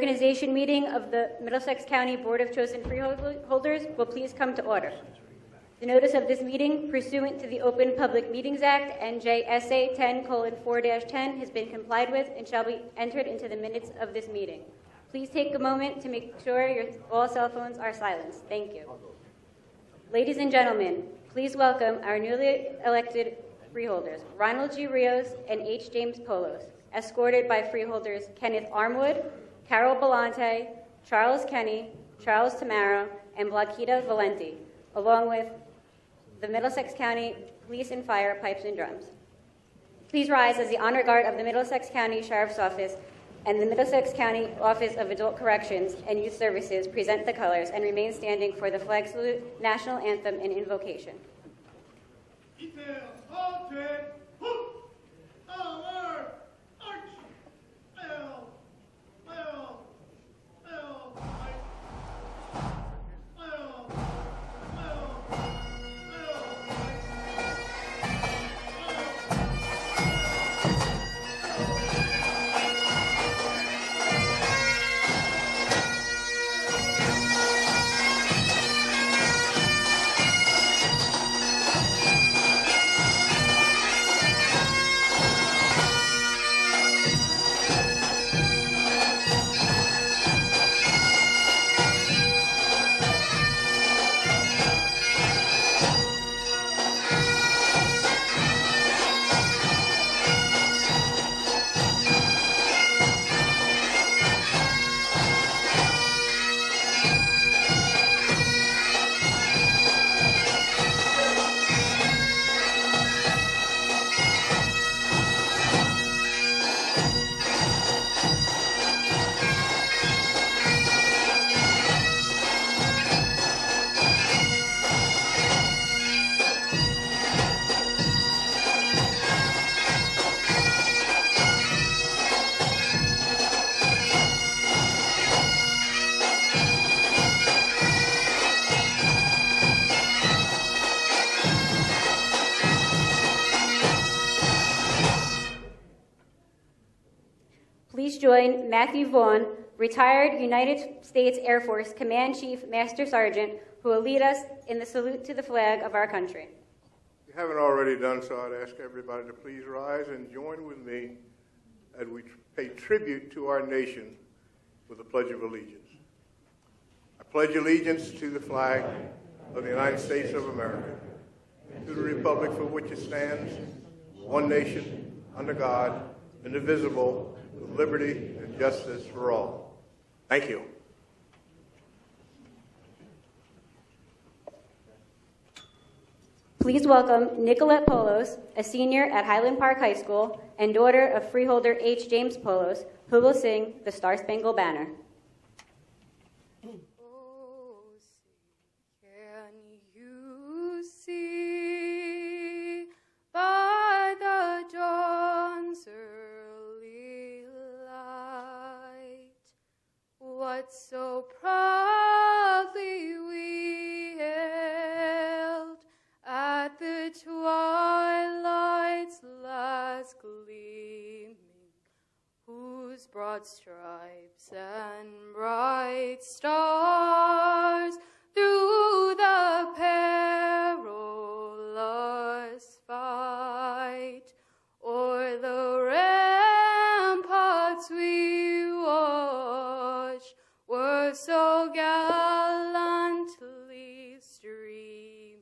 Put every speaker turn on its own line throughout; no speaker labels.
reorganization meeting of the Middlesex County Board of Chosen Freeholders will please come to order. The notice of this meeting, pursuant to the Open Public Meetings Act, NJSA 10:4-10, has been complied with and shall be entered into the minutes of this meeting. Please take a moment to make sure all cell phones are silenced. Thank you. Ladies and gentlemen, please welcome our newly elected freeholders, Ronald G. Rios and H. James Polos, escorted by freeholders Kenneth Armwood, Carol Belante, Charles Kenny, Charles Tamaro, and Blanquita Valenti, along with the Middlesex County Police and Fire Pipes and Drums. Please rise as the honor guard of the Middlesex County Sheriff's Office and the Middlesex County Office of Adult Corrections and Youth Services present the colors and remain standing for the flag salute, national anthem, and invocation.
Details halted. Hoop. Our arch. L. L. L.
Please join Matthew Vaughn, retired United States Air Force Command Chief Master Sergeant, who will lead us in the salute to the flag of our country.
If you haven't already done so, I'd ask everybody to please rise and join with me as we pay tribute to our nation with the Pledge of Allegiance. I pledge allegiance to the flag of the United States of America, to the republic for which it stands, one nation, under God, indivisible, with liberty and justice for all. Thank you.
Please welcome Nicolette Polos, a senior at Highland Park High School and daughter of freeholder H. James Polos, who will sing the Star Spangled Banner.
Oh, can you see by the dawn's early light what so proudly we hailed at the twilight's last gleaming, whose broad stripes and bright stars through the perilous fight o'er the ramparts we watched were so gallantly streaming,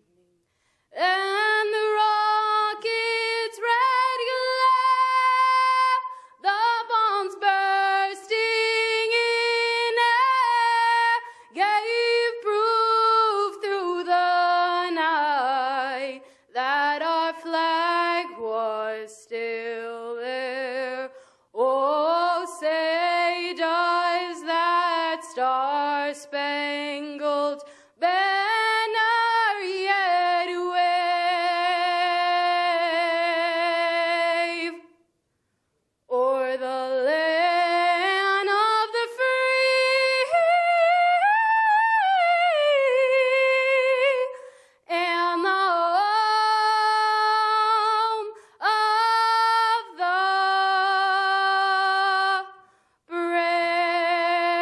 and the rocket's red glare, the bombs bursting in air, gave proof through the night that our flag was still there. Oh, say does that star-spangled banner yet wave o'er the land of the free and the home of the brave?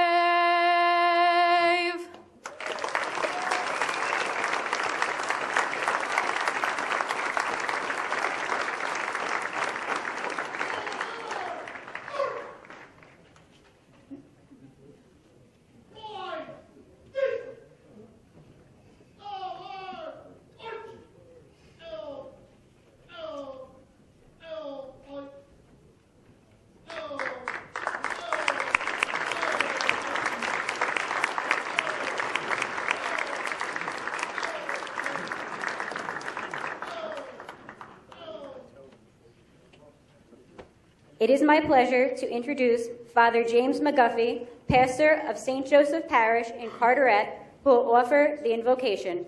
It is my pleasure to introduce Father James McGuffey, pastor of St. Joseph Parish in Carteret, who will offer the invocation.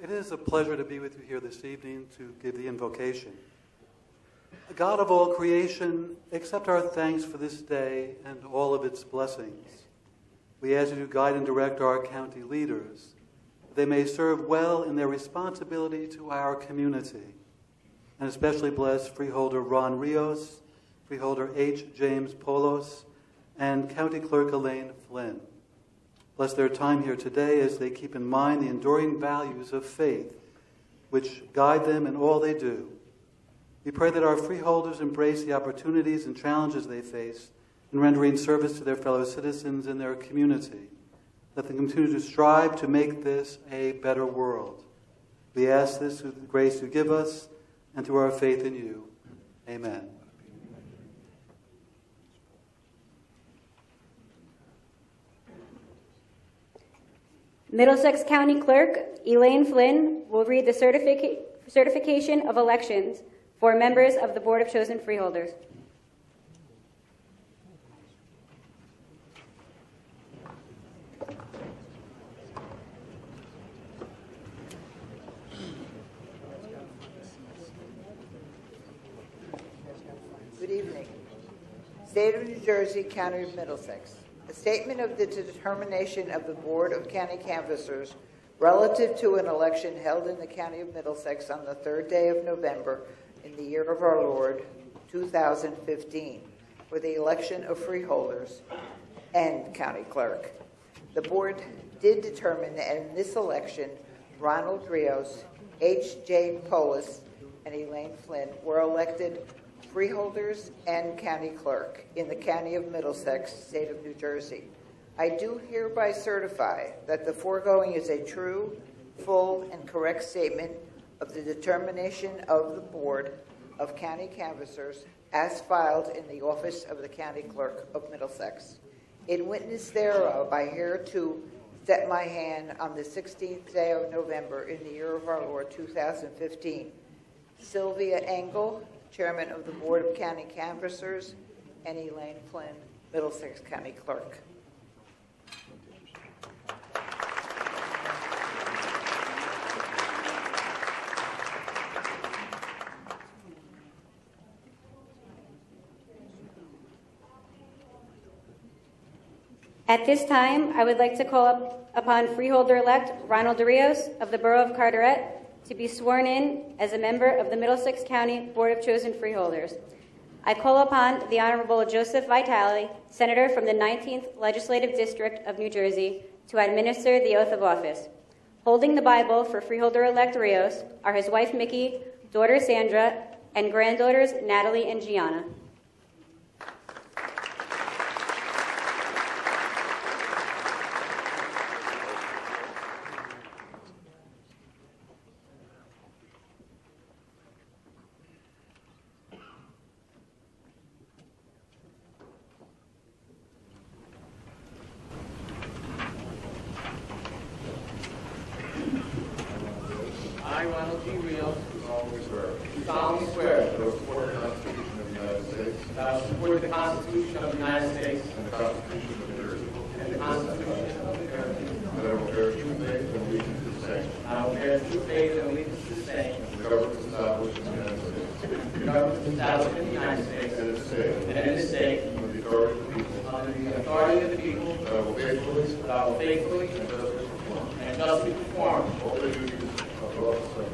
It is a pleasure to be with you here this evening to give the invocation. God of all creation, accept our thanks for this day and all of its blessings. We ask you to guide and direct our county leaders, that they may serve well in their responsibility to our community, and especially bless Freeholder Ron Rios, Freeholder H. James Polos, and County Clerk Elaine Flynn. Bless their time here today as they keep in mind the enduring values of faith, which guide them in all they do. We pray that our freeholders embrace the opportunities and challenges they face in rendering service to their fellow citizens in their community. Let them continue to strive to make this a better world. We ask this through the grace you give us and through our faith in you. Amen.
Middlesex County Clerk Elaine Flynn will read the certification of elections for members of the Board of Chosen Freeholders.
Good evening. State of New Jersey, County of Middlesex. A statement of the determination of the Board of County Canvassers relative to an election held in the County of Middlesex on the 3rd day of November in the year of our Lord, 2015, for the election of freeholders and county clerk. The board did determine that in this election, Ronald Rios, H. J. Polis, and Elaine Flynn were elected freeholders and county clerk in the County of Middlesex, State of New Jersey. I do hereby certify that the foregoing is a true, full, and correct statement of the determination of the Board of County Canvassers as filed in the office of the County Clerk of Middlesex. In witness thereof, I hereto set my hand on the 16th day of November in the year of our Lord 2015. Sylvia Engel, Chairman of the Board of County Canvassers, and Elaine Flynn, Middlesex County Clerk.
At this time, I would like to call upon Freeholder-elect Ronald Rios of the Borough of Carteret to be sworn in as a member of the Middlesex County Board of Chosen Freeholders. I call upon the Honorable Joseph Vitale, Senator from the 19th Legislative District of New Jersey, to administer the oath of office. Holding the Bible for Freeholder-elect Rios are his wife Mickey, daughter Sandra, and granddaughters Natalie and Gianna.
I, Ronald G. Rios, do solemnly swear that I will support the Constitution of the United States, that I will support the Constitution of the United States
and the Constitution of New Jersey,
and the Constitution of New Jersey,
that I will bear true faith and allegiance to the same,
and I will bear true faith and allegiance to the same,
and the governments established in the United States,
the government established in the United States,
and in this state,
and in this state,
under the authority of the people,
under the authority of the people,
that I will faithfully
that I will faithfully and justly perform
all the duties of the office of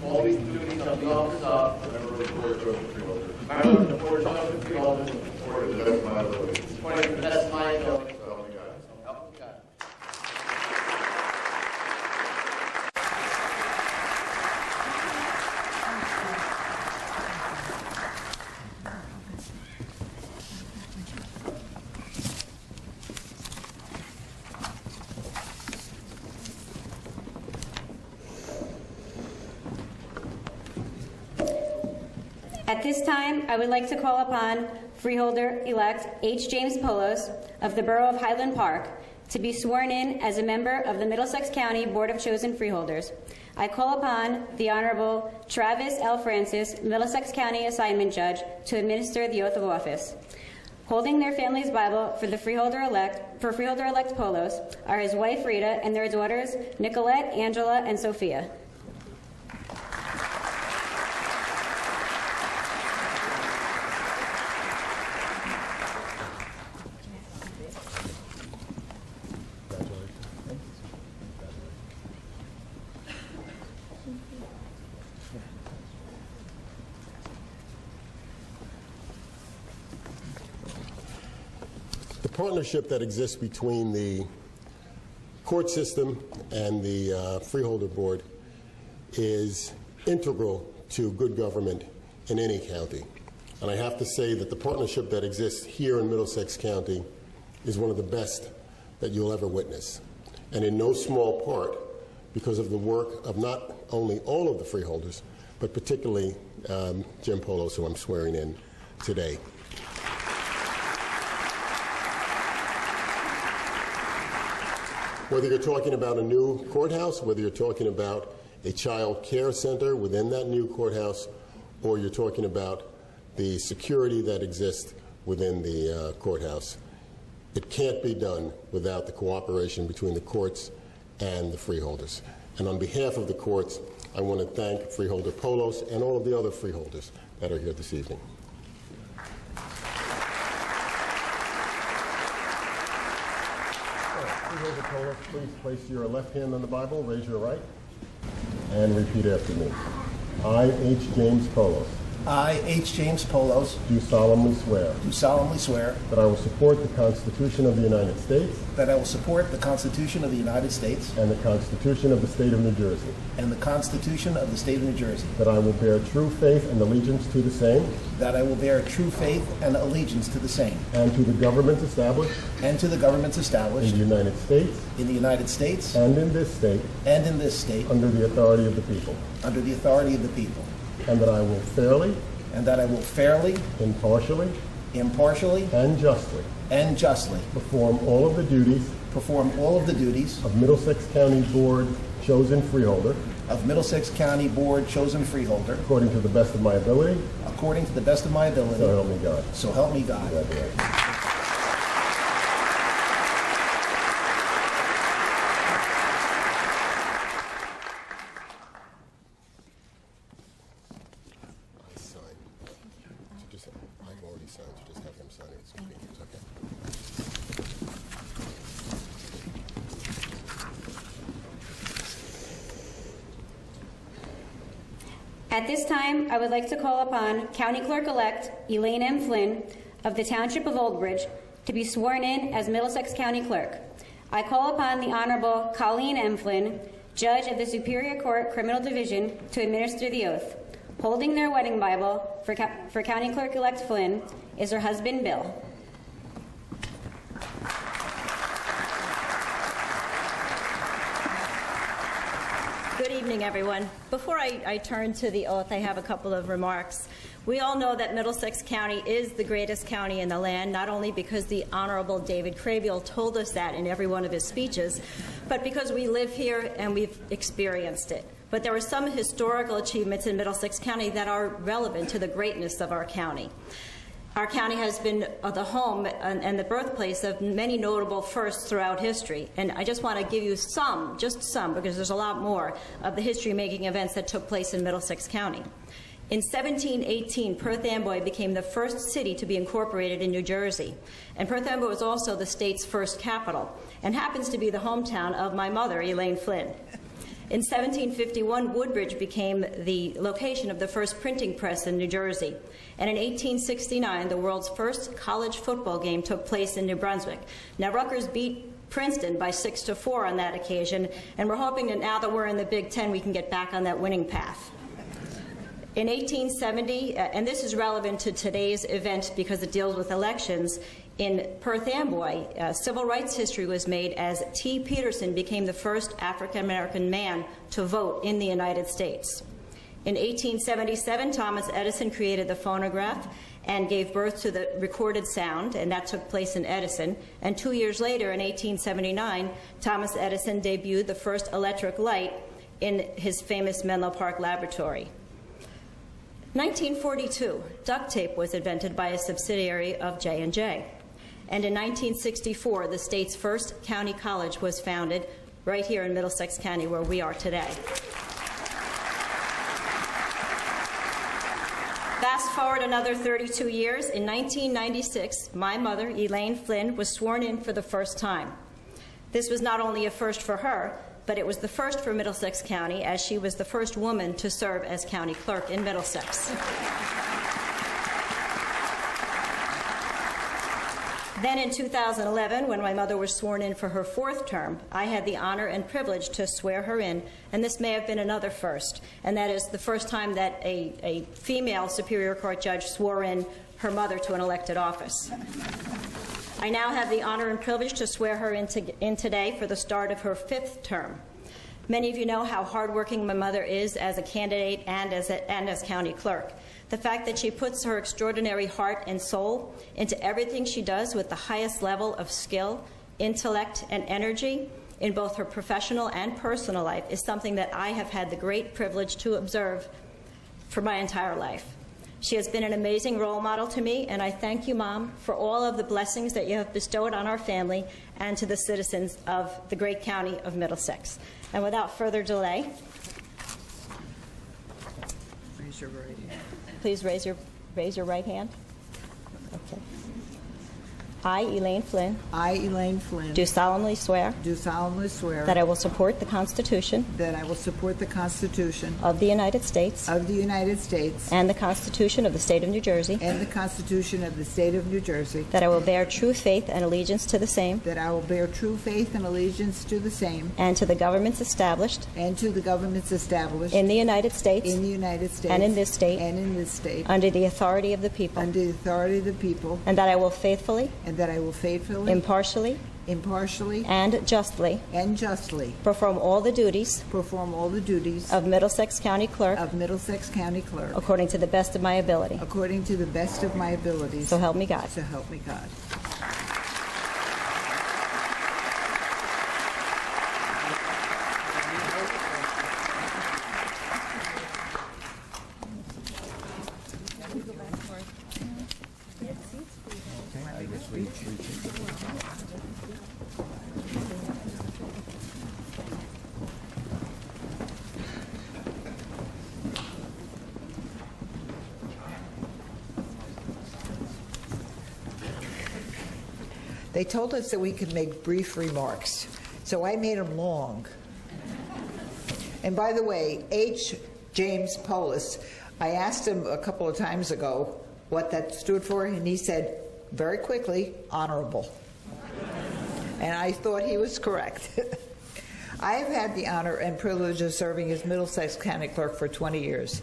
all these duties of the office of
member of the Board of Chosen Freeholders,
member of the Board of Chosen Freeholders,
according to the best of my ability.
according to the best of my ability.
So help me God.
Help me God.
At this time, I would like to call upon Freeholder-elect H. James Polos of the Borough of Highland Park to be sworn in as a member of the Middlesex County Board of Chosen Freeholders. I call upon the Honorable Travis L. Francis, Middlesex County Assignment Judge, to administer the oath of office. Holding their family's Bible for Freeholder-elect Polos are his wife Rita and their daughters Nicolette, Angela, and Sophia.
The partnership that exists between the court system and the Freeholder Board is integral to good government in any county. And I have to say that the partnership that exists here in Middlesex County is one of the best that you'll ever witness. And in no small part because of the work of not only all of the freeholders, but particularly Jim Polos, who I'm swearing in today. Whether you're talking about a new courthouse, whether you're talking about a child care center within that new courthouse, or you're talking about the security that exists within the courthouse, it can't be done without the cooperation between the courts and the freeholders. And on behalf of the courts, I want to thank Freeholder Polos and all of the other freeholders that are here this evening. Freeholder Polos, please place your left hand on the Bible, raise your right, and repeat after me. I, H. James Polos,
I, H. James Polos,
do solemnly swear
that
I will support the Constitution of the United States
I will support the Constitution of the United States
and the Constitution of the State of New Jersey,
and the Constitution of the State of New Jersey,
that I will bear true faith and allegiance to the same
that I will bear true faith and allegiance to the same,
and to the governments established
and to the governments
in
established
the United States
in the United States
and in this state
and in this state
under the authority of the people,
under the authority of the people,
and that I will fairly, impartially,
impartially,
and justly perform all of the duties of Middlesex County Board chosen freeholder
of Middlesex County Board chosen freeholder
according to the best of my ability,
according to the best of my ability.
so help me God.
So help me God.
Congratulations. I've already signed, so just have him sign it. It's convenient, okay?
At this time, I would like to call upon County Clerk-elect Elaine M. Flynn of the Township of Old Bridge to be sworn in as Middlesex County Clerk. I call upon the Honorable Colleen M. Flynn, Judge of the Superior Court Criminal Division, to administer the oath. Holding their wedding Bible for County Clerk-elect Flynn is her husband, Bill.
Good evening, everyone. Before I turn to the oath, I have a couple of remarks. We all know that Middlesex County is the greatest county in the land, not only because the Honorable David Craybill told us that in every one of his speeches, but because we live here and we've experienced it. But there are some historical achievements in Middlesex County that are relevant to the greatness of our county. Our county has been the home and the birthplace of many notable firsts throughout history. And I just want to give you some, just some, because there's a lot more, of the history-making events that took place in Middlesex County. In 1718, Perth Amboy became the first city to be incorporated in New Jersey. And Perth Amboy was also the state's first capital, and happens to be the hometown of my mother, Elaine Flynn. In 1751, Woodbridge became the location of the first printing press in New Jersey. And in 1869, the world's first college football game took place in New Brunswick. Now, Rutgers beat Princeton by 6-4 on that occasion, and we're hoping that now that we're in the Big Ten, we can get back on that winning path. In 1870, and this is relevant to today's event because it deals with elections, in Perth Amboy, civil rights history was made as T. Peterson became the first African-American man to vote in the United States. In 1877, Thomas Edison created the phonograph and gave birth to the recorded sound, and that took place in Edison. And 2 years later, in 1879, Thomas Edison debuted the first electric light in his famous Menlo Park laboratory. 1942, duct tape was invented by a subsidiary of J&J. And in 1964, the state's first county college was founded right here in Middlesex County, where we are today. Fast forward another 32 years, in 1996, my mother, Elaine Flynn, was sworn in for the first time. This was not only a first for her, but it was the first for Middlesex County, as she was the first woman to serve as county clerk in Middlesex. Then in 2011, when my mother was sworn in for her fourth term, I had the honor and privilege to swear her in, and this may have been another first, and that is the first time that a female Superior Court judge swore in her mother to an elected office. I now have the honor and privilege to swear her in today for the start of her fifth term. Many of you know how hardworking my mother is as a candidate and as county clerk. The fact that she puts her extraordinary heart and soul into everything she does with the highest level of skill, intellect, and energy in both her professional and personal life is something that I have had the great privilege to observe for my entire life. She has been an amazing role model to me, and I thank you, Mom, for all of the blessings that you have bestowed on our family and to the citizens of the great county of Middlesex. And without further delay,
Raise your right hand.
please raise your right hand. Okay. I, Elaine Flynn,
I, Elaine Flynn,
do solemnly swear
do solemnly swear
that I will support the Constitution
that I will support the Constitution
of the United States
of the United States
and the Constitution of the State of New Jersey,
and the Constitution of the State of New Jersey,
that I will bear true faith and allegiance to the same
that I will bear true faith and allegiance to the same
and to the governments established
and to the governments established
in the United States
in the United States
and in this state
and in this state
under the authority of the people,
under the authority of the people,
and that I will faithfully,
and that I will faithfully,
impartially,
impartially,
and justly perform all the duties
of
Middlesex County Clerk
Middlesex County Clerk
according to the best of my ability.
according to the best of my abilities.
So help me God.
So help me God. They told us that we could make brief remarks, so I made them long. And by the way, H. James Polis, I asked him a couple of times ago what that stood for, and he said, very quickly, honorable. And I thought he was correct. I have had the honor and privilege of serving as Middlesex County Clerk for 20 years.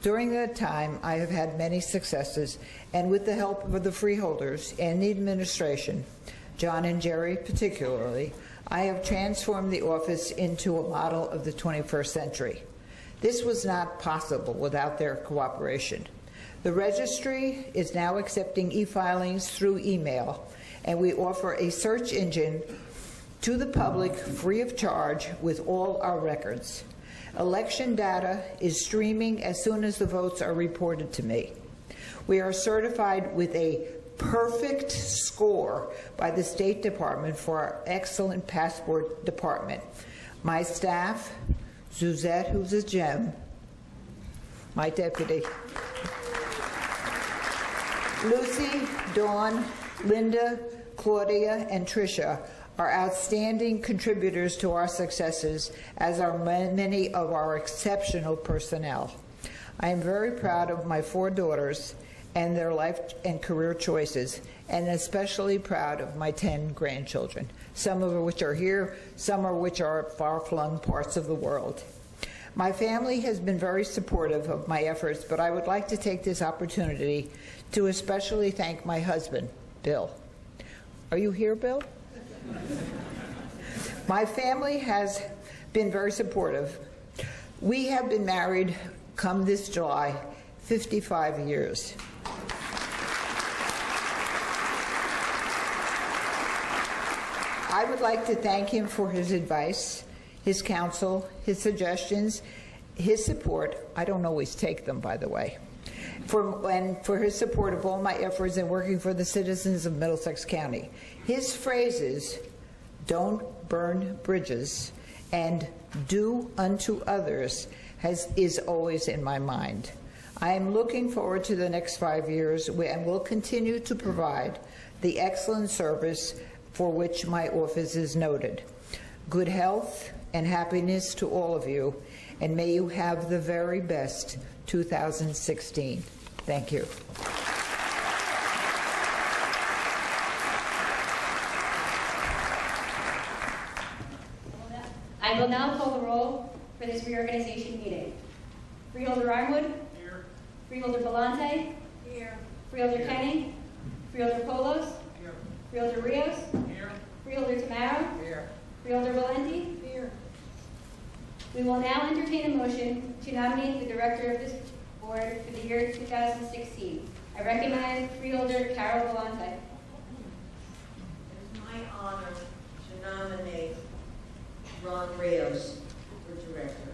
During that time, I have had many successes, and with the help of the Freeholders and the administration, John and Jerry particularly, I have transformed the office into a model of the 21st century. This was not possible without their cooperation. The registry is now accepting e-filings through email, and we offer a search engine to the public free of charge with all our records. Election data is streaming as soon as the votes are reported to me. We are certified with a perfect score by the State Department for our excellent passport department. My staff, Suzette, who's a gem, my deputy, Lucy, Dawn, Linda, Claudia, and Tricia are outstanding contributors to our successes, as are many of our exceptional personnel. I am very proud of my 4 daughters and their life and career choices, and especially proud of my 10 grandchildren, some of which are here, some of which are far-flung parts of the world. My family has been very supportive of my efforts, but I would like to take this opportunity to especially thank my husband, Bill. Are you here, Bill? My family has been very supportive. We have been married, come this July, 55 years. I would like to thank him for his advice. his counsel, his suggestions, his support. I don't always take them, by the way. And for his support of all my efforts in working for the citizens of Middlesex County. His phrases, "Don't burn bridges," and "Do unto others," is always in my mind. I am looking forward to the next 5 years and will continue to provide the excellent service for which my office is noted. Good health and happiness to all of you, and may you have the very best 2016. Thank you.
I will now call the roll for this reorganization meeting. Freeholder Armwood? Here. Freeholder Belante? Here. Freeholder Kenny? Freeholder Polos? Here. Freeholder Rios? Here. Freeholder Tamaro? Here. Freeholder Valenti? Here. We will now entertain a motion to nominate the director of this board for the year 2016. I recognize Freeholder Carol Valente.
It is my honor to nominate Ron Rios for director.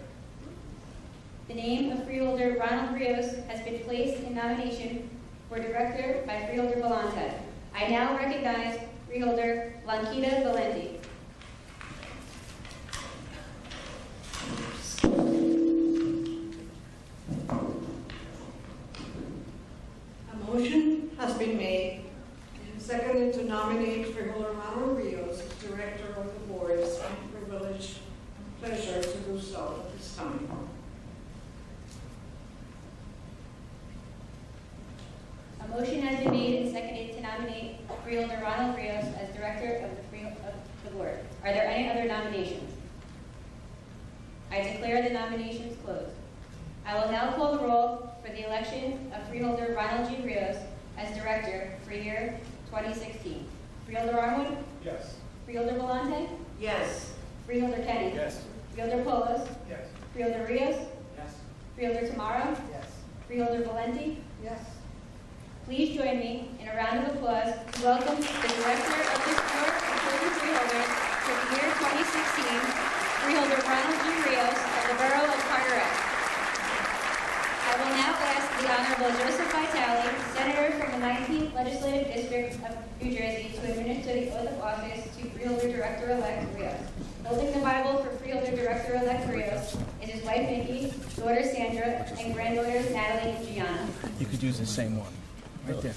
The name of Freeholder Ronald Rios has been placed in nomination for director by Freeholder Valente. I now recognize Freeholder Blanquita Valenti.
A motion has been made and seconded to nominate Freeholder Ronald Rios as director of the board. It's my privilege and pleasure to do so at this time.
A motion has been made and seconded to nominate Freeholder Ronald Rios as director of the board. Are there any other nominations? I declare the nominations closed. I will now call the roll for the election of Freeholder Ronald G. Rios as director for year 2016. Freeholder Armwood?
Yes.
Freeholder Valente?
Yes.
Freeholder Kenny?
Yes.
Freeholder Polos?
Yes.
Freeholder Rios?
Yes.
Freeholder Tamaro?
Yes.
Freeholder Valenti?
Yes.
Please join me in a round of applause to welcome the director of this board of children freeholders for the year 2016, Freeholder Ronald G. Rios of the Borough of Carteret. I will now ask the Honorable Joseph Vitale, Senator from the 19th Legislative District of New Jersey, to administer the oath of office to Freeholder Director-elect Rios. Holding the Bible for Freeholder Director-elect Rios is his wife Nikki, daughter Sandra, and granddaughters Natalie and Gianna.
You could use the same one. Right there.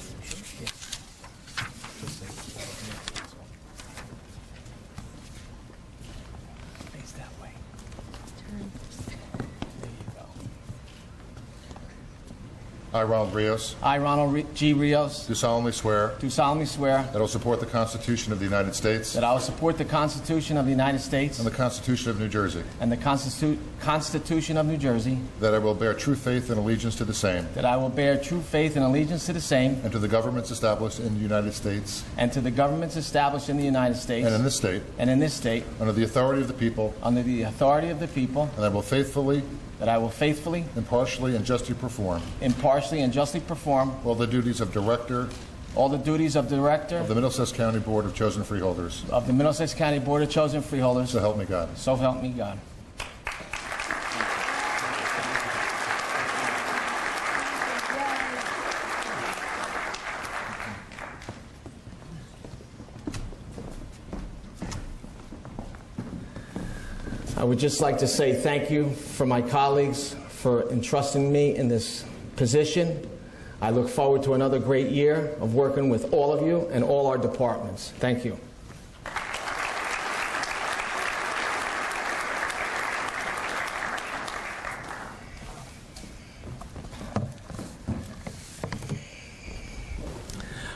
Face that way. There you go.
I, Ronald Rios,
I, Ronald G. Rios,
do solemnly swear
do solemnly swear
that I will support the Constitution of the United States
that I will support the Constitution of the United States
and the Constitution of New Jersey,
and the Constitution of New Jersey,
that I will bear true faith and allegiance to the same
that I will bear true faith and allegiance to the same
and to the governments established in the United States
and to the governments established in the United States
and in this state
under the authority of the people, and
I will faithfully,
impartially and justly perform
all the duties of director
all the duties of director
of the Middlesex County Board of Chosen Freeholders.
of the Middlesex County Board of Chosen Freeholders.
So help me God.
So help me God. I would just like to say thank you for my colleagues for entrusting me in this position. I look forward to another great year of working with all of you and all our departments. Thank you.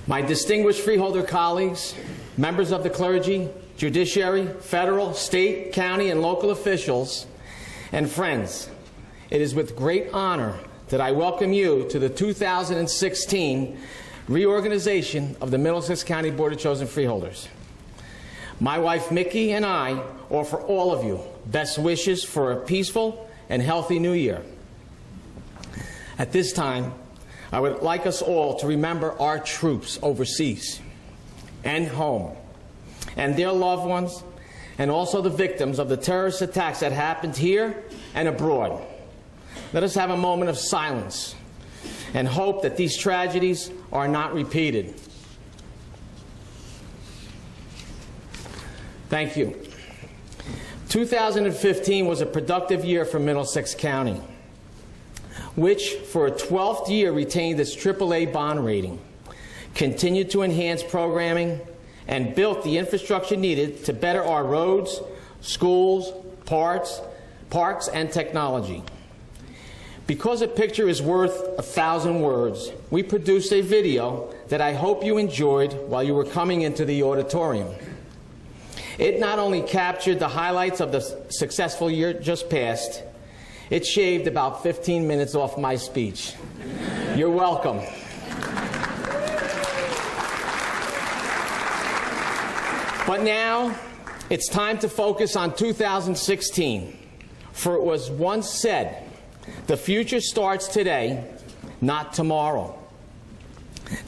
My distinguished freeholder colleagues, members of the clergy, judiciary, federal, state, county, and local officials, and friends, it is with great honor that I welcome you to the 2016 reorganization of the Middlesex County Board of Chosen Freeholders. My wife Mickey and I offer all of you best wishes for a peaceful and healthy new year. At this time, I would like us all to remember our troops overseas and home, and their loved ones, and also the victims of the terrorist attacks that happened here and abroad. Let us have a moment of silence and hope that these tragedies are not repeated. Thank you. 2015 was a productive year for Middlesex County, which for a 12th year retained its AAA bond rating, continued to enhance programming, and built the infrastructure needed to better our roads, schools, parks, and technology. Because a picture is worth 1,000 words, we produced a video that I hope you enjoyed while you were coming into the auditorium. It not only captured the highlights of the successful year just passed, it shaved about 15 minutes off my speech. You're welcome. But now, it's time to focus on 2016. For it was once said, the future starts today, not tomorrow.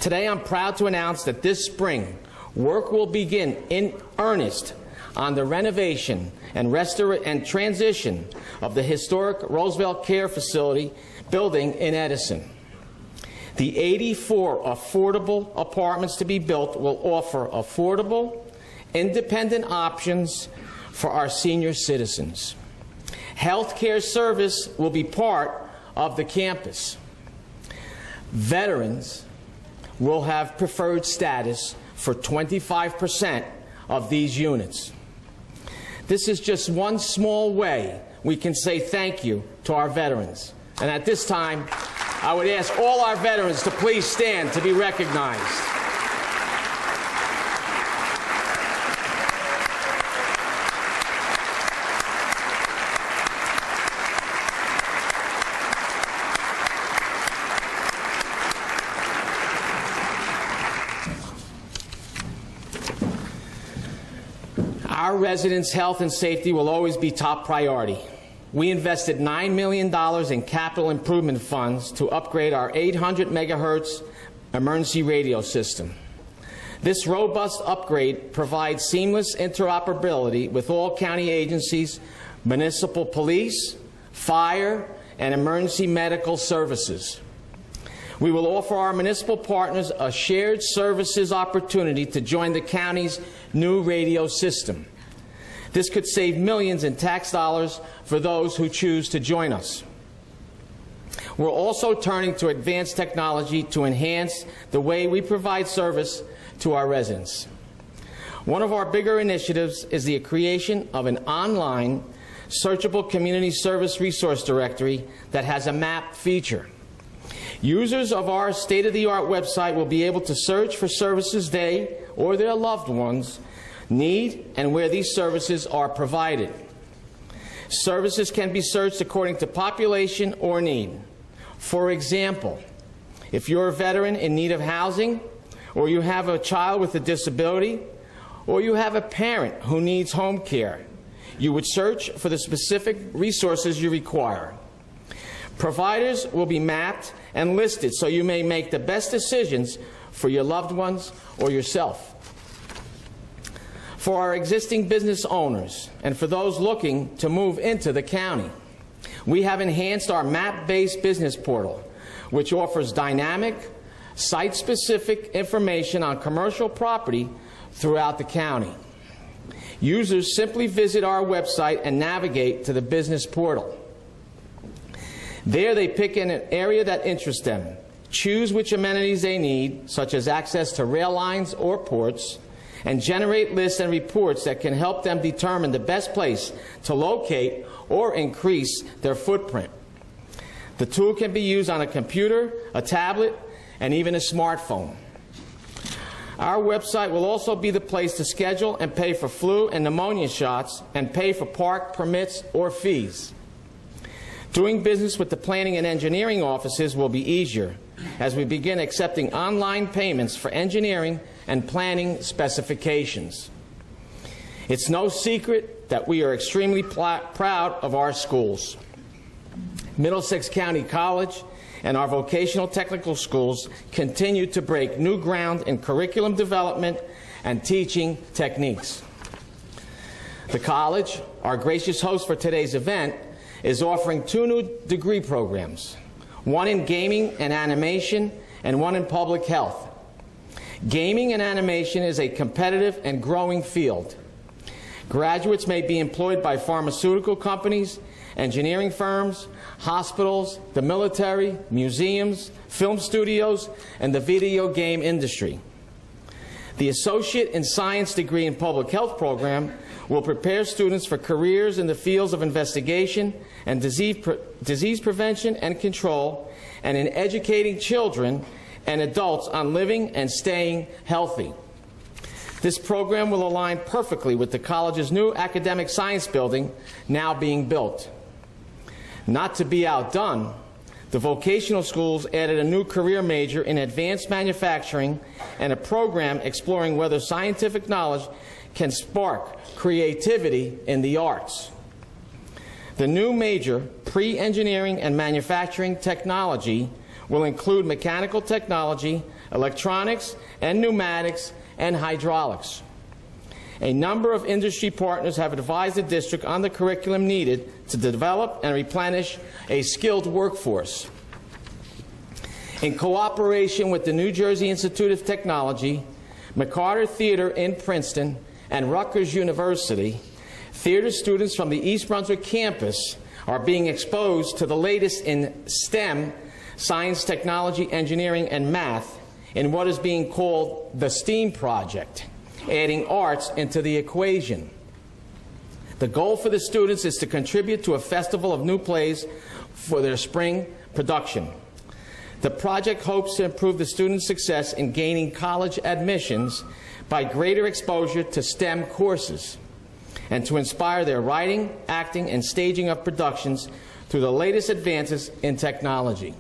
Today, I'm proud to announce that this spring, work will begin in earnest on the renovation and transition of the historic Roosevelt Care Facility building in Edison. The 84 affordable apartments to be built will offer affordable, independent options for our senior citizens. Health care service will be part of the campus. Veterans will have preferred status for 25% of these units. This is just one small way we can say thank you to our veterans. And at this time, I would ask all our veterans to please stand to be recognized. Our residents' health and safety will always be top priority. We invested $9 million in capital improvement funds to upgrade our 800 megahertz emergency radio system. This robust upgrade provides seamless interoperability with all county agencies, municipal police, fire, and emergency medical services. We will offer our municipal partners a shared services opportunity to join the county's new radio system. This could save millions in tax dollars for those who choose to join us. We're also turning to advanced technology to enhance the way we provide service to our residents. One of our bigger initiatives is the creation of an online searchable community service resource directory that has a map feature. Users of our state-of-the-art website will be able to search for services they or their loved ones need and where these services are provided. Services can be searched according to population or need. For example, if you're a veteran in need of housing, or you have a child with a disability, or you have a parent who needs home care, you would search for the specific resources you require. Providers will be mapped and listed so you may make the best decisions for your loved ones or yourself. For our existing business owners and for those looking to move into the county, we have enhanced our map-based business portal, which offers dynamic, site-specific information on commercial property throughout the county. Users simply visit our website and navigate to the business portal. There they pick an area that interests them, choose which amenities they need, such as access to rail lines or ports, and generate lists and reports that can help them determine the best place to locate or increase their footprint. The tool can be used on a computer, a tablet, and even a smartphone. Our website will also be the place to schedule and pay for flu and pneumonia shots and pay for park permits or fees. Doing business with the planning and engineering offices will be easier as we begin accepting online payments for engineering and planning specifications. It's no secret that we are extremely proud of our schools. Middlesex County College and our vocational technical schools continue to break new ground in curriculum development and teaching techniques. The college, our gracious host for today's event, is offering 2 new degree programs, one in gaming and animation and one in public health. Gaming and animation is a competitive and growing field. Graduates may be employed by pharmaceutical companies, engineering firms, hospitals, the military, museums, film studios, and the video game industry. The Associate in Science degree in Public Health program will prepare students for careers in the fields of investigation and disease prevention and control, and in educating children and adults on living and staying healthy. This program will align perfectly with the college's new academic science building now being built. Not to be outdone, the vocational schools added a new career major in advanced manufacturing and a program exploring whether scientific knowledge can spark creativity in the arts. The new major, pre-engineering and manufacturing technology, will include mechanical technology, electronics and pneumatics, and hydraulics. A number of industry partners have advised the district on the curriculum needed to develop and replenish a skilled workforce. In cooperation with the New Jersey Institute of Technology, McCarter Theater in Princeton, and Rutgers University, theater students from the East Brunswick campus are being exposed to the latest in STEM, science, technology, engineering, and math, in what is being called the STEAM project, adding arts into the equation. The goal for the students is to contribute to a festival of new plays for their spring production. The project hopes to improve the students' success in gaining college admissions by greater exposure to STEM courses, and to inspire their writing, acting, and staging of productions through the latest advances in technology.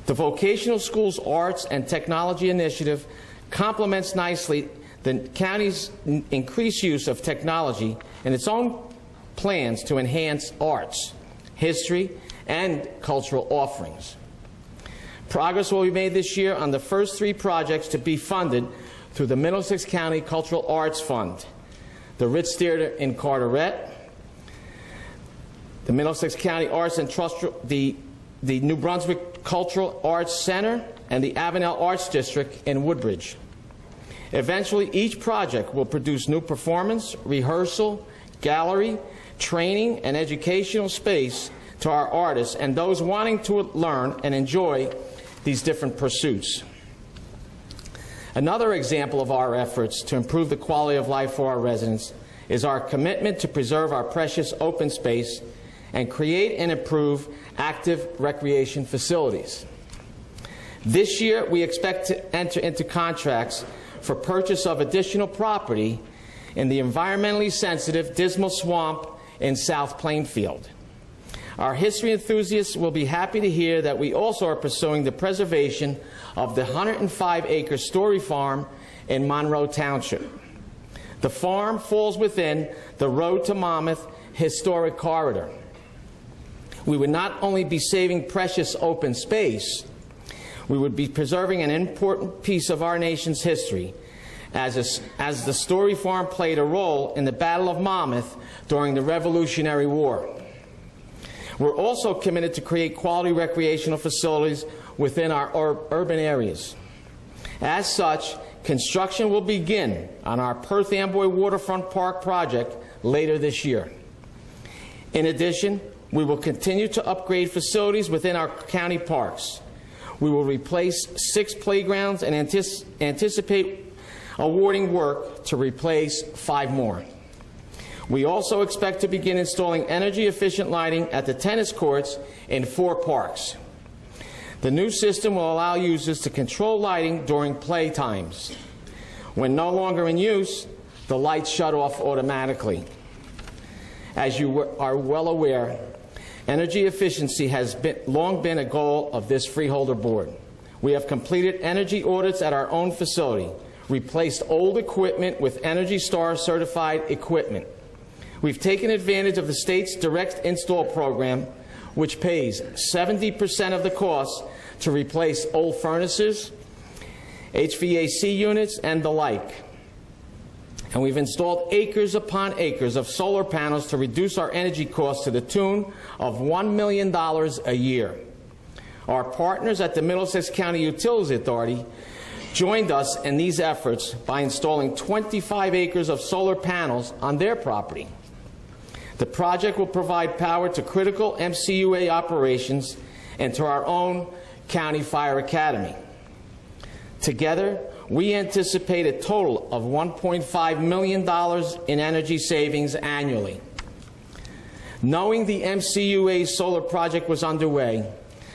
The Vocational Schools Arts and Technology Initiative complements nicely the county's increased use of technology and its own plans to enhance arts, history, and cultural offerings. Progress will be made this year on the first 3 projects to be funded through the Middlesex County Cultural Arts Fund: the Ritz Theater in Carteret, the Middlesex County Arts and Trust, the New Brunswick Cultural Arts Center, and the Avenel Arts District in Woodbridge. Eventually, each project will produce new performance, rehearsal, gallery, training, and educational space to our artists and those wanting to learn and enjoy these different pursuits. Another example of our efforts to improve the quality of life for our residents is our commitment to preserve our precious open space and create and improve active recreation facilities. This year, we expect to enter into contracts for purchase of additional property in the environmentally sensitive Dismal Swamp in South Plainfield. Our history enthusiasts will be happy to hear that we also are pursuing the preservation of the 105-acre Story Farm in Monroe Township. The farm falls within the Road to Monmouth Historic Corridor. We would not only be saving precious open space, we would be preserving an important piece of our nation's history, as the Story Farm played a role in the Battle of Monmouth during the Revolutionary War. We're also committed to create quality recreational facilities within our urban areas. As such, construction will begin on our Perth Amboy Waterfront Park project later this year. In addition, we will continue to upgrade facilities within our county parks. We will replace 6 playgrounds and anticipate awarding work to replace 5 more. We also expect to begin installing energy-efficient lighting at the tennis courts in 4 parks. The new system will allow users to control lighting during play times. When no longer in use, the lights shut off automatically. As you are well aware, energy efficiency has long been a goal of this Freeholder Board. We have completed energy audits at our own facility, replaced old equipment with Energy Star certified equipment. We've taken advantage of the state's direct install program, which pays 70% of the cost to replace old furnaces, HVAC units, and the like. and we've installed acres upon acres of solar panels to reduce our energy costs to the tune of $1 million a year. Our partners at the Middlesex County Utilities Authority joined us in these efforts by installing 25 acres of solar panels on their property. The project will provide power to critical MCUA operations and to our own County Fire Academy. Together, we anticipate a total of $1.5 million in energy savings annually. Knowing the MCUA solar project was underway,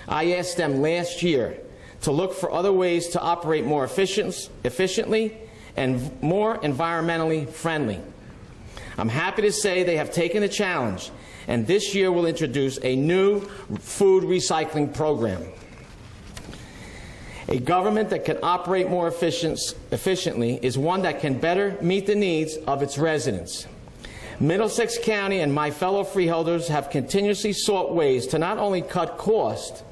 I asked them last year to look for other ways to operate more efficiently and more environmentally friendly. I'm happy to say they have taken the challenge, and this year will introduce a new food recycling program. A government that can operate more efficiently is one that can better meet the needs of its residents. Middlesex County and my fellow freeholders have continuously sought ways to not only cut costs,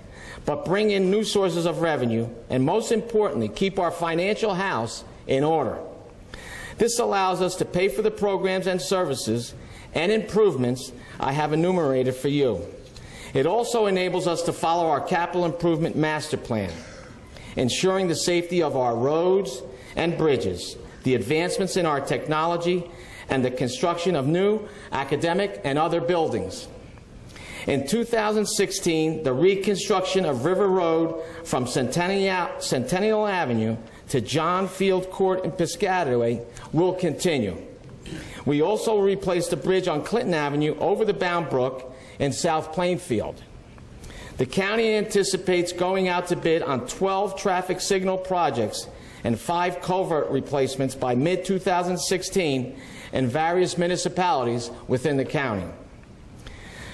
but bring in new sources of revenue, and most importantly, keep our financial house in order. This allows us to pay for the programs and services and improvements I have enumerated for you. It also enables us to follow our capital improvement master plan, ensuring the safety of our roads and bridges, the advancements in our technology, and the construction of new academic and other buildings. In 2016, the reconstruction of River Road from Centennial Avenue to John Field Court in Piscataway will continue. We also replaced the bridge on Clinton Avenue over the Bound Brook in South Plainfield. The county anticipates going out to bid on 12 traffic signal projects and 5 culvert replacements by mid-2016 in various municipalities within the county.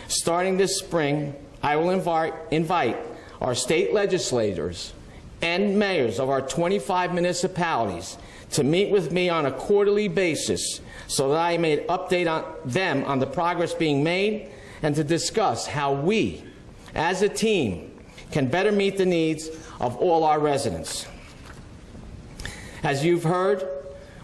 Starting this spring, I will invite our state legislators and mayors of our 25 municipalities to meet with me on a quarterly basis so that I may update them on the progress being made and to discuss how we, as a team, can better meet the needs of all our residents. As you've heard,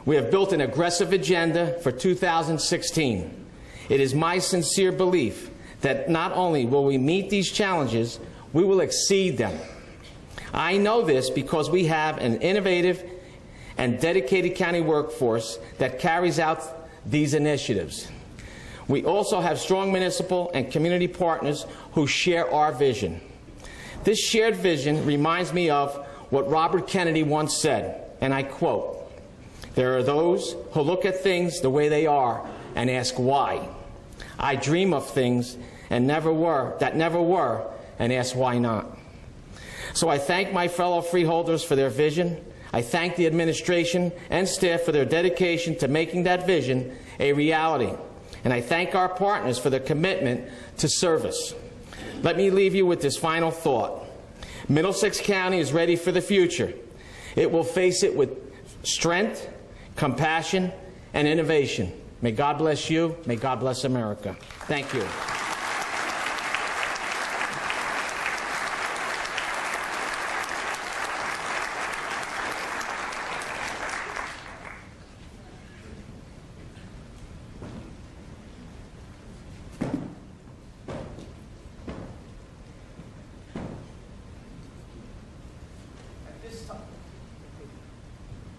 we have built an aggressive agenda for 2016. It is my sincere belief that not only will we meet these challenges, we will exceed them. I know this because we have an innovative and dedicated county workforce that carries out these initiatives. We also have strong municipal and community partners who share our vision. This shared vision reminds me of what Robert Kennedy once said, and I quote, "There are those who look at things the way they are and ask why. I dream of things that never were and ask why not." So I thank my fellow freeholders for their vision. I thank the administration and staff for their dedication to making that vision a reality. And I thank our partners for their commitment to service. Let me leave you with this final thought. Middlesex County is ready for the future. It will face it with strength, compassion, and innovation. May God bless you. May God bless America. Thank you.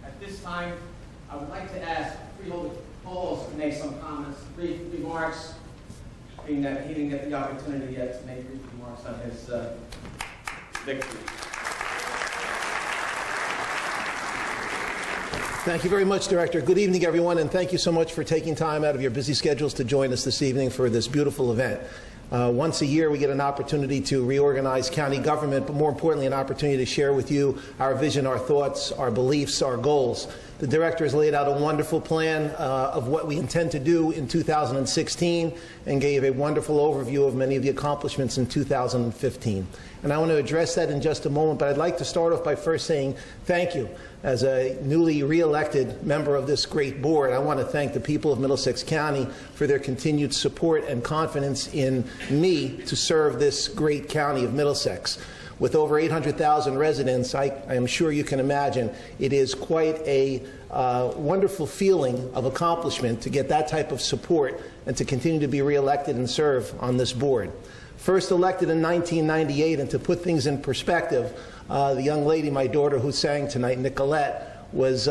At this time, I would like to ask Freeholder Pauls to make some comments, brief remarks, being that he didn't get the opportunity yet to make brief remarks on his victory.
Thank you very much, Director. Good evening, everyone, and thank you so much for taking time out of your busy schedules to join us this evening for this beautiful event. Once a year, we get an opportunity to reorganize county government, but more importantly, an opportunity to share with you our vision, our thoughts, our beliefs, our goals. The Director has laid out a wonderful plan of what we intend to do in 2016 and gave a wonderful overview of many of the accomplishments in 2015. And I want to address that in just a moment, but I'd like to start off by first saying thank you. As a newly re-elected member of this great board, I want to thank the people of Middlesex County for their continued support and confidence in me to serve this great county of Middlesex. With over 800,000 residents, I am sure you can imagine it is quite a wonderful feeling of accomplishment to get that type of support and to continue to be reelected and serve on this board. First elected in 1998, and to put things in perspective, the young lady, my daughter, who sang tonight, Nicolette, was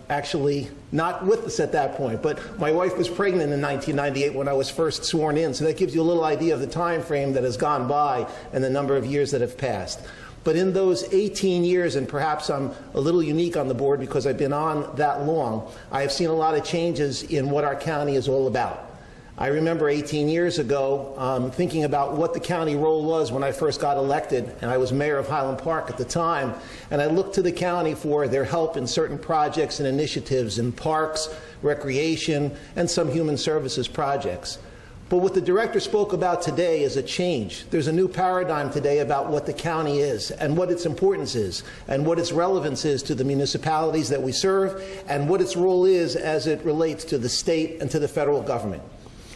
actually not with us at that point, but my wife was pregnant in 1998 when I was first sworn in, so that gives you a little idea of the time frame that has gone by and the number of years that have passed. But in those 18 years, and perhaps I'm a little unique on the board because I've been on that long, I have seen a lot of changes in what our county is all about. I remember 18 years ago thinking about what the county role was when I first got elected, and I was mayor of Highland Park at the time, and I looked to the county for their help in certain projects and initiatives in parks, recreation, and some human services projects. But what the director spoke about today is a change. There's a new paradigm today about what the county is and what its importance is and what its relevance is to the municipalities that we serve and what its role is as it relates to the state and to the federal government.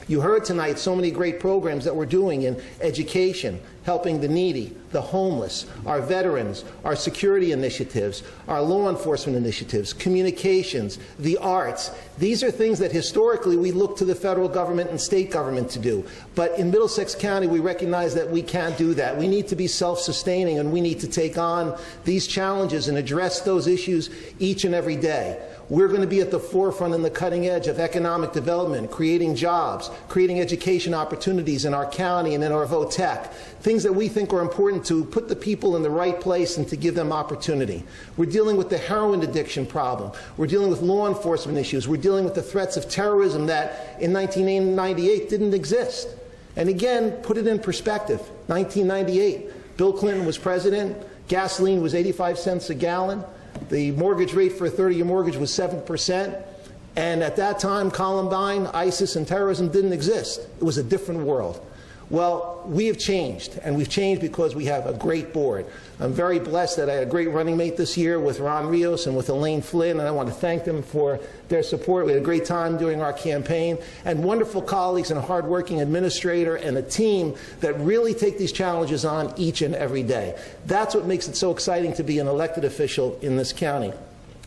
You heard tonight so many great programs that we're doing in education, helping the needy, the homeless, our veterans, our security initiatives, our law enforcement initiatives, communications, the arts. These are things that historically we look to the federal government and state government to do. But in Middlesex County, we recognize that we can't do that. We need to be self-sustaining, and we need to take on these challenges and address those issues each and every day. We're going to be at the forefront and the cutting edge of economic development, creating jobs, creating education opportunities in our county and in our VOTEC, things that we think are important to put the people in the right place and to give them opportunity. We're dealing with the heroin addiction problem. We're dealing with law enforcement issues. We're dealing with the threats of terrorism that in 1998 didn't exist. And again, put it in perspective. 1998, Bill Clinton was president. Gasoline was 85 cents a gallon. The mortgage rate for a 30-year mortgage was 7%. And at that time, Columbine, ISIS, and terrorism didn't exist. It was a different world. Well, we have changed, and we've changed because we have a great board. I'm very blessed that I had a great running mate this year with Ron Rios and with Elaine Flynn, and I want to thank them for their support. We had a great time during our campaign, and wonderful colleagues and a hardworking administrator and a team that really take these challenges on each and every day. That's what makes it so exciting to be an elected official in this county.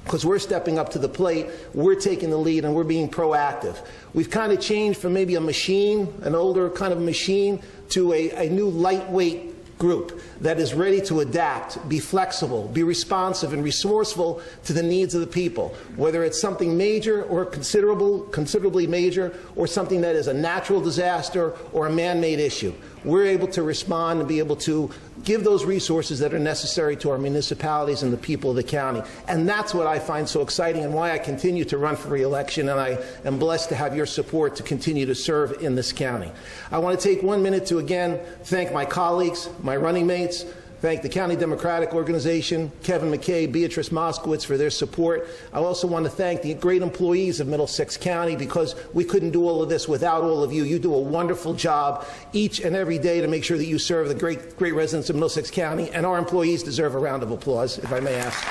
Because we're stepping up to the plate, we're taking the lead, and we're being proactive. We've kind of changed from maybe a machine, an older kind of machine, to a new lightweight group that is ready to adapt, be flexible, be responsive and resourceful to the needs of the people, whether it's something major or considerably major, or something that is a natural disaster or a man-made issue. We're able to respond and be able to give those resources that are necessary to our municipalities and the people of the county. And that's what I find so exciting and why I continue to run for re-election, and I am blessed to have your support to continue to serve in this county. I want to take 1 minute to again thank my colleagues, my running mates, thank the County Democratic Organization, Kevin McKay, Beatrice Moskowitz for their support. I also want to thank the great employees of Middlesex County, because we couldn't do all of this without all of you. You do a wonderful job each and every day to make sure that you serve the great residents of Middlesex County, and our employees deserve a round of applause, if I may ask.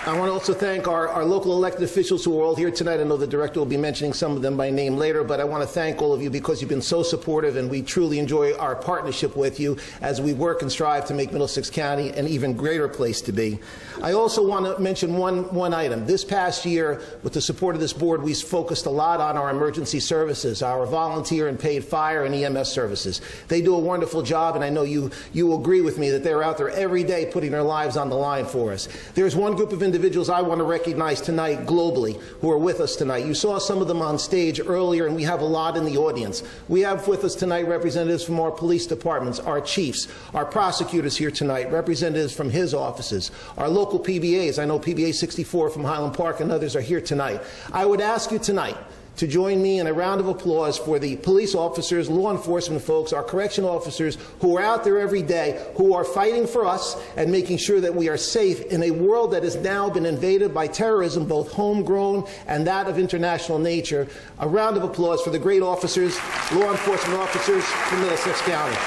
I want to also thank our local elected officials who are all here tonight. I know the director will be mentioning some of them by name later, but I want to thank all of you because you've been so supportive, and we truly enjoy our partnership with you as we work and strive to make Middlesex County an even greater place to be. I also want to mention one item. This past year, with the support of this board, we focused a lot on our emergency services, our volunteer and paid fire and EMS services. They do a wonderful job, and I know you will agree with me that they're out there every day putting their lives on the line for us. There's one group of individuals I want to recognize tonight globally who are with us tonight. You saw some of them on stage earlier, and we have a lot in the audience. We have with us tonight representatives from our police departments, our chiefs, our prosecutors here tonight, representatives from his offices, our local PBAs. I know PBA 64 from Highland Park and others are here tonight. I would ask you tonight to join me in a round of applause for the police officers, law enforcement folks, our correctional officers who are out there every day, who are fighting for us and making sure that we are safe in a world that has now been invaded by terrorism, both homegrown and that of international nature. A round of applause for the great officers, law enforcement officers from Middlesex County.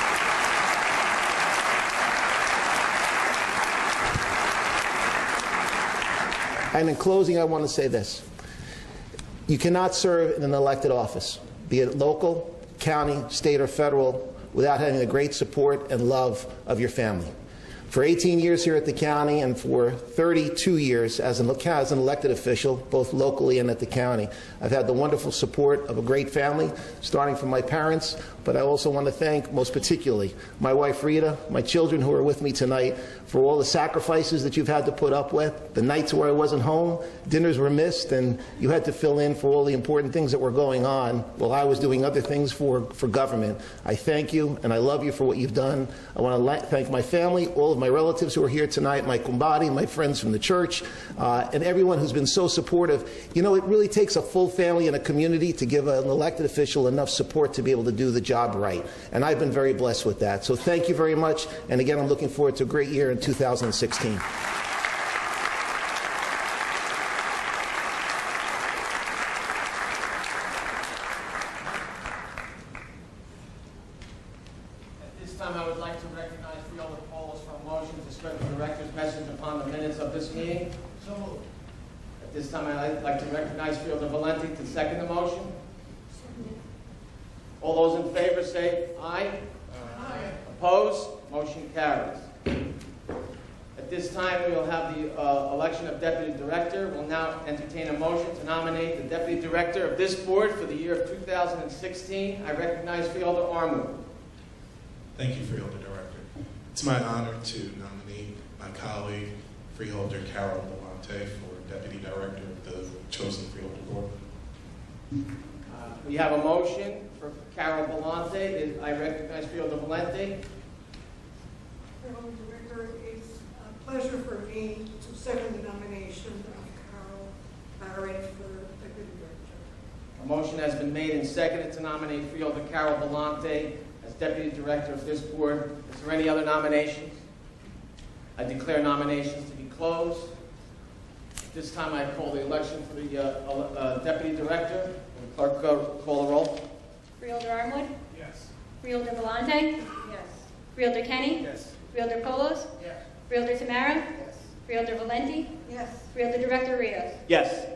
And in closing, I want to say this. You cannot serve in an elected office be it local, county, state, or federal, without having the great support and love of your family. For 18 years here at the county and for 32 years as an elected official, both locally and at the county, I've had the wonderful support of a great family, starting from my parents, but I also want to thank most particularly my wife Rita, my children who are with me tonight, for all the sacrifices that you've had to put up with, the nights where I wasn't home, dinners were missed, and you had to fill in for all the important things that were going on while I was doing other things for government. I thank you, and I love you for what you've done. I want to thank my family, all of my relatives who are here tonight, my kumbadi, my friends from the church, and everyone who's been so supportive. You know, it really takes a full family and a community to give an elected official enough support to be able to do the job right. And I've been very blessed with that. So thank you very much. And again, I'm looking forward to a great year in 2016.
I would like to recognize Freeholder Paulus for a motion to spread the director's message upon the minutes of this meeting. So moved. At this time, I'd like to recognize Freeholder Valenti to second the motion. All those in favor say aye. Aye. Opposed? Motion carries. At this time, we will have the election of deputy director. We'll now entertain a motion to nominate the deputy director of this board for the year of 2016. I recognize Freeholder Armour.
Thank you, Freeholder Director. It's my honor to nominate my colleague, Freeholder Carol Belante, for Deputy Director of the chosen Freeholder Board.
We have a motion for Carol Belante. I recognize Freeholder Valente.
Freeholder Director, it's a pleasure for me to second the nomination of Carol Barrett for Deputy Director.
A motion has been made and seconded to nominate Freeholder Carol Belante as Deputy Director of this board. Is there any other nominations? I declare nominations to be closed. At this time, I call the election for the Deputy Director. Will the clerk call the roll?
Freeholder Armwood?
Yes.
Freeholder Belante?
Yes.
Freeholder Kenny?
Yes.
Freeholder Polos?
Yes.
Freeholder Tamara?
Yes.
Freeholder Valenti?
Yes.
Freeholder Director Rios?
Yes.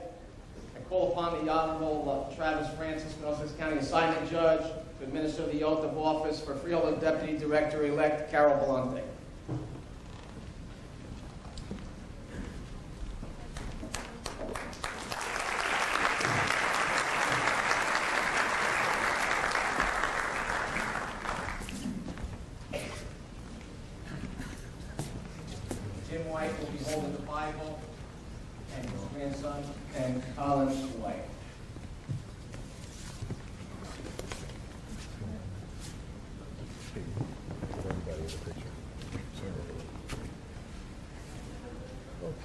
I call upon the Honorable Travis Francis, Middlesex County Assignment Judge, to administer the oath of office for Freeholder Deputy Director-elect Carol Belante. Tim White will be holding the Bible, and his grandson, and Colin White.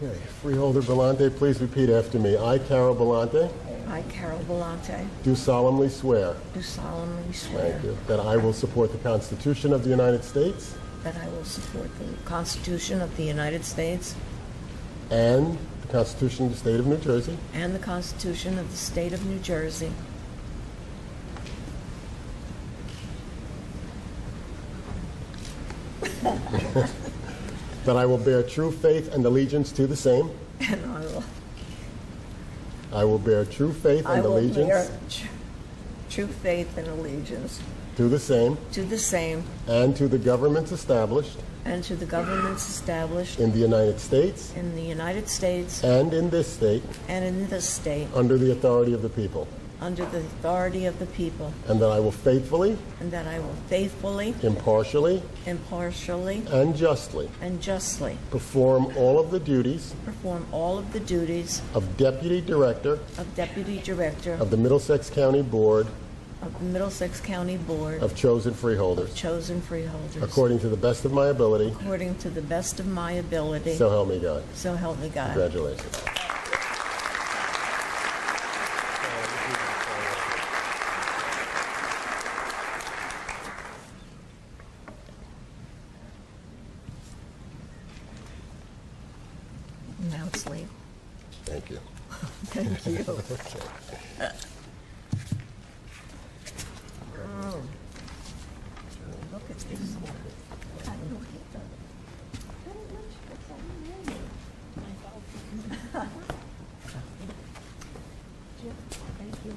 Okay, Freeholder Belante, please repeat after me. I, Carol Belante,
I, Carol Belante,
do solemnly swear.
do solemnly swear
Thank you. That I will support the Constitution of the United States
that I will support the Constitution of the United States
and the Constitution of the State of New Jersey,
and the Constitution of the State of New Jersey,
that I will bear true faith and allegiance to the same.
and
I will bear true faith
I
and
will
allegiance
bear true faith and allegiance
to the same
to the same
and to the governments established
and to the governments established
in the United States
in the United States
and in this state
and in this state
under the authority of the people,
under the authority of the people,
and that I will faithfully,
and that I will faithfully,
impartially,
impartially,
and justly perform all of the duties of Deputy Director of the Middlesex County Board of Chosen Freeholders, according to the best of my ability. So help me God.
So help me God.
Congratulations.
Now it's late.
Thank you.
Thank you.
Okay.
Oh. Look at this. I don't know. Thank you.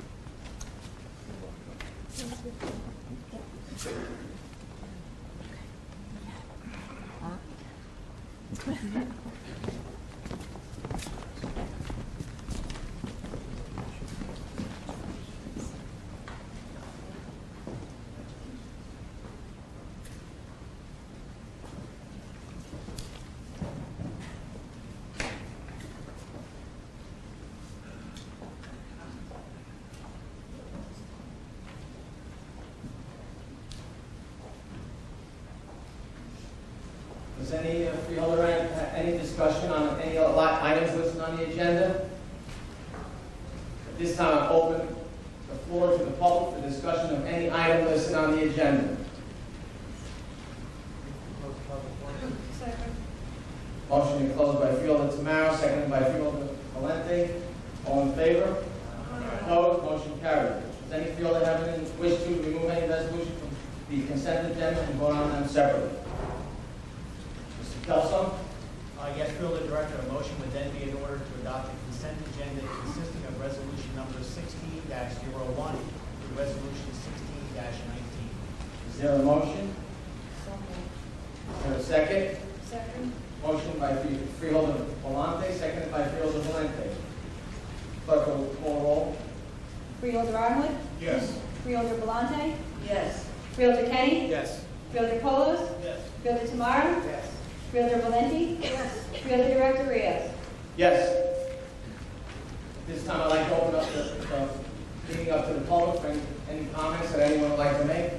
Does any freeholder have any discussion on any items listed on the agenda? At this time, I open the floor to the public for discussion of any item listed on the agenda. Motion to close by Freeholder Tamaro, seconded by Freeholder Valente. All in favor? Opposed? Motion carried. Does any freeholder have any wish to remove any resolution from the consent agenda and vote on them separately? Mr. Kelso?
Yes, Freeholder Director, a motion would then be in order to adopt the consent agenda consisting of resolution number 16-01 through resolution 16-19.
Is there a motion? Is there a second?
Second.
Motion by Freeholder Valente, seconded by Freeholder Valente. Clerk will call roll.
Freeholder Armwood?
Yes.
Freeholder Belmonte?
Yes.
Freeholder Kenny?
Yes.
Freeholder Colos?
Yes.
Freeholder Tamaro?
Yes.
Freeholder Valente?
Yes.
Freeholder Director Rios?
Yes. This time I'd like to open up the meeting up to the public for any comments that anyone would like to make.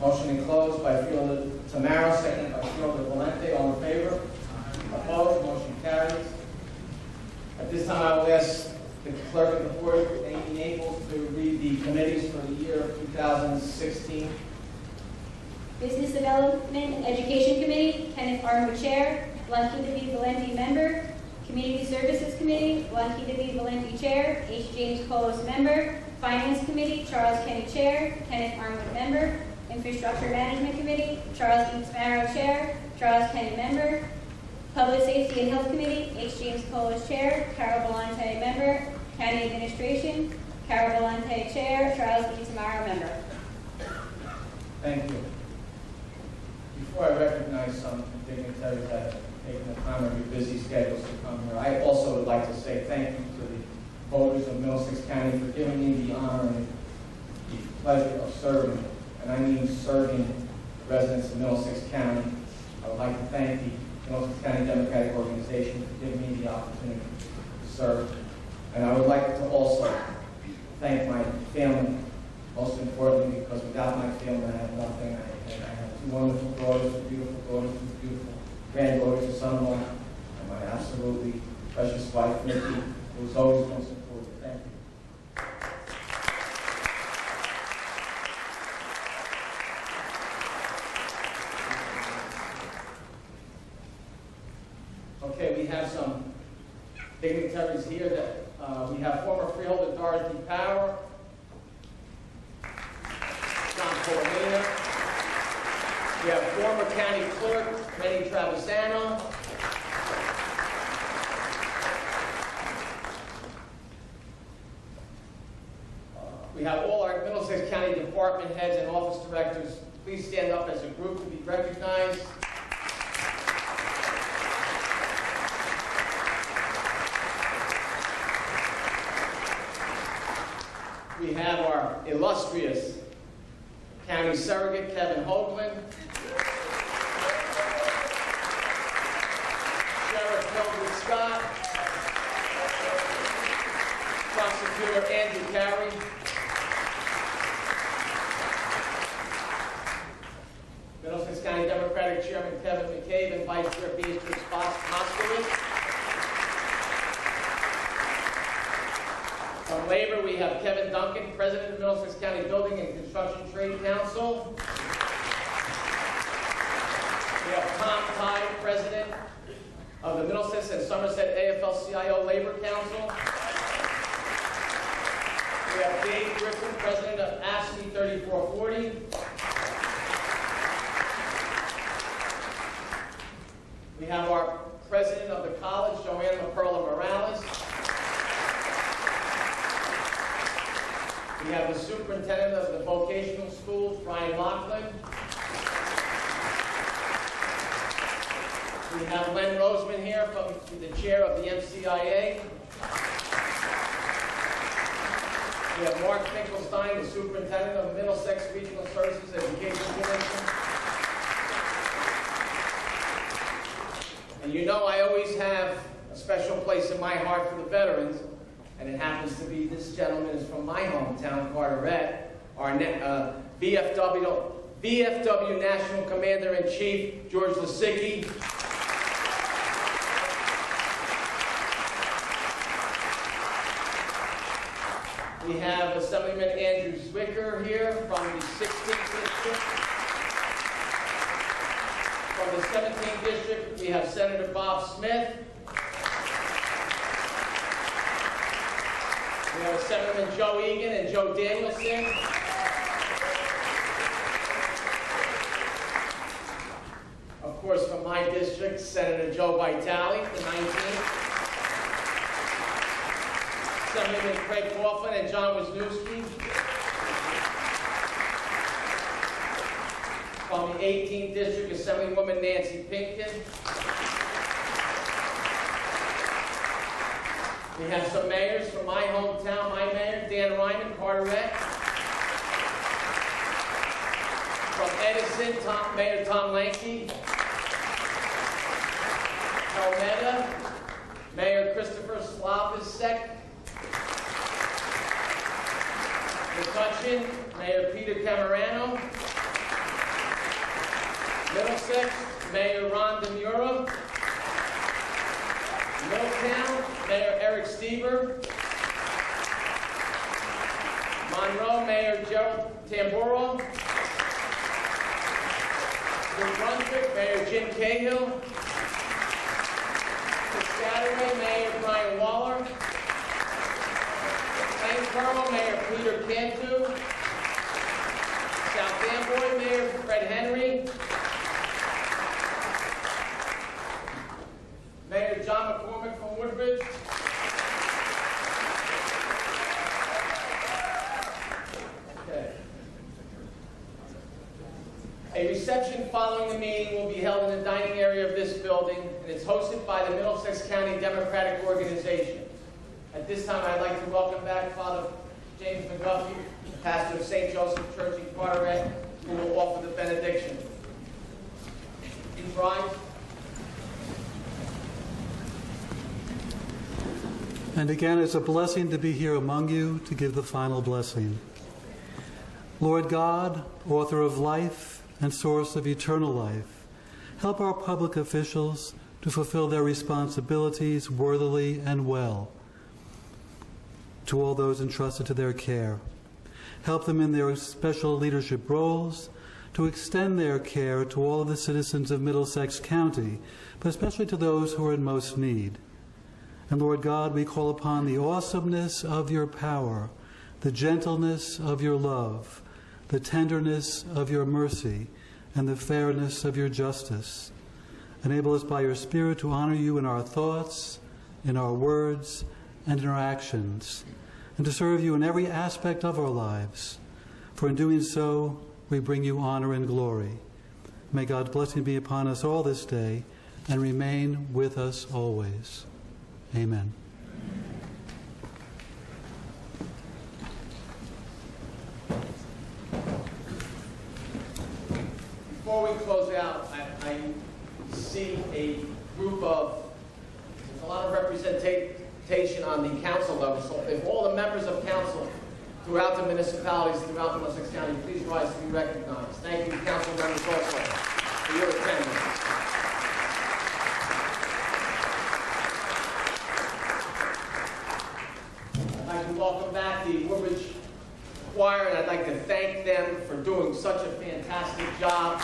Motion to close by Freeholder Tamaro, seconded by Freeholder Valente. All in favor? Opposed? Motion carries. At this time, I will ask the clerk of the board, Amy Naples, to read the committees for the year of 2016.
Business Development and Education Committee, Kenneth Armwood Chair, Blanquita V. Valente Member. Community Services Committee, Blanquita V. Valente Chair, H. James Colos Member. Finance Committee, Charles Kenny Chair, Kenneth Armwood Member. Infrastructure Management Committee, Charles E. Tamaro Chair, Charles Kenny Member. Public Safety and Health Committee, H. James Colos Chair, Carol Belmonte Member. County Administration, Carol Belmonte Chair, Charles E. Tamaro Member.
Thank you. Before I recognize some dignitaries that have taken the time out of your busy schedules to come here, I also would like to say thank you to the voters of Middlesex County for giving me the honor and the pleasure of serving, and I mean serving the residents of Middlesex County. I would like to thank the Middlesex County Democratic Organization for giving me the opportunity to serve. And I would like to also thank my family, most importantly, because without my family, I have nothing. I have two wonderful daughters, two beautiful granddaughters, a son-in-law, and my absolutely precious wife, Nikki, who has always been supportive. Thank you. Okay, we have some dignitaries here that we have former freeholder Dorothy Power, John Polina. We have former county clerk Rennie Travisano. We have all our Middlesex County department heads and office directors. Please stand up as a group to be recognized. We have our illustrious county surrogate, Kevin Hoagland. Sheriff Mildred Scott. Prosecutor Andrew Carey. Middlesex County Democratic Chairman Kevin McCabe and Vice Chair Beatrice Moskowitz. From Labor, we have Kevin Duncan, President of Middlesex County Building and Construction Trade Council. We have Tom Tide, President of the Middlesex and Somerset AFL-CIO Labor Council. We have Dave Griffin, President of ASME 3440. We have our President of the College, Joanne McPerla Morales. We have the superintendent of the vocational schools, Brian Loughlin. We have Len Roseman here, from the chair of the MCIA. We have Mark Finkelstein, the superintendent of Middlesex Regional Services Education Commission. And you know I always have a special place in my heart for the veterans, and it happens to be this gentleman is from my hometown, Carteret, our VFW National Commander-in-Chief, George Lisicki. We have Assemblyman Andrew Zwicker here from the 16th District. From the 17th District, we have Senator Bob Smith. We have Assemblyman Joe Egan and Joe Danielson. Of course, from my district, Senator Joe Vitale, the 19th. Assemblyman Craig Coughlin and John Wisniewski. From the 18th District, Assemblywoman Nancy Pinkton. We have some mayors from my hometown. My mayor, Dan Ryman, Carteret. From Edison, Mayor Tom Lanke. Palmetto, Mayor Christopher Slavisek. McCutcheon, Mayor Peter Camerano. Middlesex, Mayor Ron DeMura. Middletown, Mayor Eric Stever. Monroe, Mayor Gerald Tamburo. New Brunswick, Mayor Jim Cahill. Piscataway, Mayor Brian Waller. St. Carmel, Mayor Peter Cantu. South Amboy, Mayor Fred Henry. Mayor John McCormick from Woodbridge. Okay. A reception following the meeting will be held in the dining area of this building, and it's hosted by the Middlesex County Democratic Organization. At this time, I'd like to welcome back Father James McGuffey, pastor of St. Joseph Church in Carteret, who will offer the benediction. Please rise.
And again, it's a blessing to be here among you to give the final blessing. Lord God, author of life and source of eternal life, help our public officials to fulfill their responsibilities worthily and well to all those entrusted to their care. Help them in their special leadership roles to extend their care to all of the citizens of Middlesex County, but especially to those who are in most need. And Lord God, we call upon the awesomeness of your power, the gentleness of your love, the tenderness of your mercy, and the fairness of your justice. Enable us by your Spirit to honor you in our thoughts, in our words, and in our actions, and to serve you in every aspect of our lives. For in doing so, we bring you honor and glory. May God's blessing be upon us all this day and remain with us always. Amen.
Before we close out, I see a group of, there's a lot of representation on the council level. So if all the members of council throughout the municipalities, throughout Middlesex County, please rise to be recognized. Thank you, council members, also, for your attendance. I'd like to welcome back the Woodbridge Choir, and I'd like to thank them for doing such a fantastic job.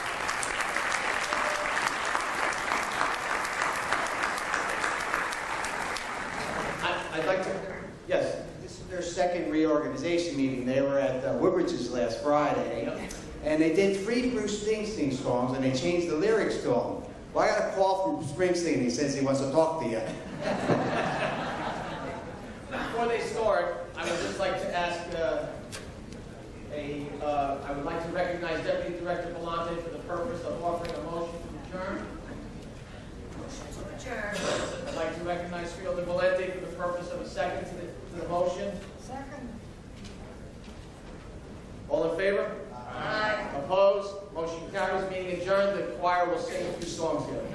I'd like to, yes.
This is their second reorganization meeting. They were at Woodbridge's last Friday, and they did 3 Bruce Springsteen songs, and they changed the lyrics to them. Well, I got a call from Springsteen. He says he wants to talk to you.
Before they start, I would just like to ask I would like to recognize Deputy Director Vellante for the purpose of offering a motion to adjourn. I'd like to recognize Freeholder Valente for the purpose of a second to the motion.
Second.
All in favor?
Aye.
Opposed? Motion carries. Meeting adjourned. The choir will sing a few songs here.